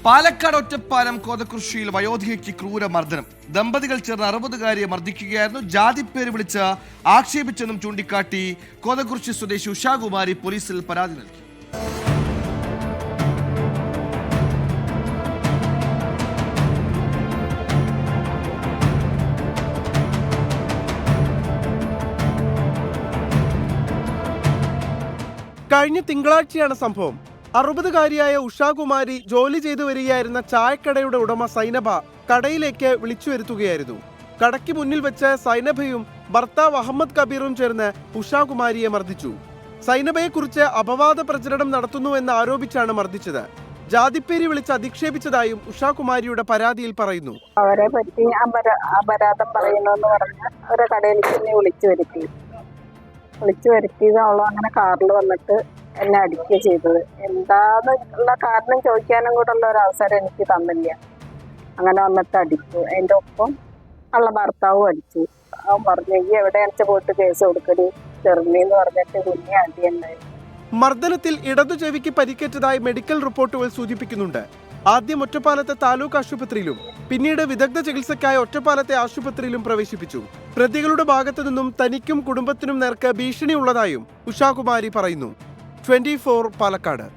പാലക്കാട് ഒറ്റപ്പാലം കോതകൃഷിയിൽ വയോധികയ്ക്ക് ക്രൂരമർദ്ദനം. ദമ്പതികൾ ചേർന്ന് 60-കാരിയെ മർദ്ദിക്കുകയായിരുന്നു. ജാതിപ്പേര് വിളിച്ച് ആക്ഷേപിച്ചെന്നും ചൂണ്ടിക്കാട്ടി കോതകൃഷി സ്വദേശി ഉഷാകുമാരി പോലീസിൽ പരാതി നൽകി. കഴിഞ്ഞ തിങ്കളാഴ്ചയാണ് സംഭവം. 60-കാരിയായ ഉഷാകുമാരി ജോലി ചെയ്തു വരികയായിരുന്ന ചായക്കടയുടെ ഉടമ സൈനബ കടയിലേക്ക് വിളിച്ചു വരുത്തുകയായിരുന്നു. കടയ്ക്ക് മുന്നിൽ വെച്ച് സൈനബയും ഭർത്താവ് അഹമ്മദ് കബീറും ചേർന്ന് ഉഷാകുമാരിയെ മർദ്ദിച്ചു. സൈനബയെക്കുറിച്ച് അപവാദ പ്രചരണം നടത്തുന്നുവെന്ന് ആരോപിച്ചാണ് മർദ്ദിച്ചത്. ജാതിപ്പേരി വിളിച്ച് അധിക്ഷേപിച്ചതായും ഉഷാകുമാരിയുടെ പരാതിയിൽ പറയുന്നു. അവരെ പറ്റി അപരാധം പറയുന്നെന്ന് പറഞ്ഞ് അവരെ കടയിൽ വിളിച്ചു വരുത്തിയത് അവൾ അങ്ങനെ കാറിൽ വന്നിട്ട് എന്നെ അടിക്കുക ചെയ്തത്. എന്താന്നുള്ള കാരണം ചോദിക്കാനും കൂടെ ഉള്ള ഒരു അവസരം എനിക്ക് തന്നില്ല. അങ്ങനെ വന്നിട്ട് അടിച്ചു. അതിൻ്റെ ഒപ്പം ഉള്ള ഭർത്താവും അടിച്ചു. അവൻ പറഞ്ഞു ഈ എവിടെയാണെന്ന് പോയിട്ട് കേസ് കൊടുക്കടി ചെറുമീന്ന് പറഞ്ഞിട്ട് കുഞ്ഞെ അടിയുണ്ടായി. മർദ്ദനത്തിൽ ഇടതു ചെവിക്ക് പരിക്കേറ്റതായി മെഡിക്കൽ റിപ്പോർട്ടുകൾ സൂചിപ്പിക്കുന്നുണ്ട്. ആദ്യം ഒറ്റപ്പാലത്തെ താലൂക്ക് ആശുപത്രിയിലും പിന്നീട് വിദഗ്ധ ചികിത്സയ്ക്കായി ഒറ്റപ്പാലത്തെ ആശുപത്രിയിലും പ്രവേശിപ്പിച്ചു. പ്രതികളുടെ ഭാഗത്തു നിന്നും തനിക്കും കുടുംബത്തിനും നേർക്ക് ഭീഷണിയുള്ളതായും ഉഷാകുമാരി പറയുന്നു. 24 പാലക്കാട്.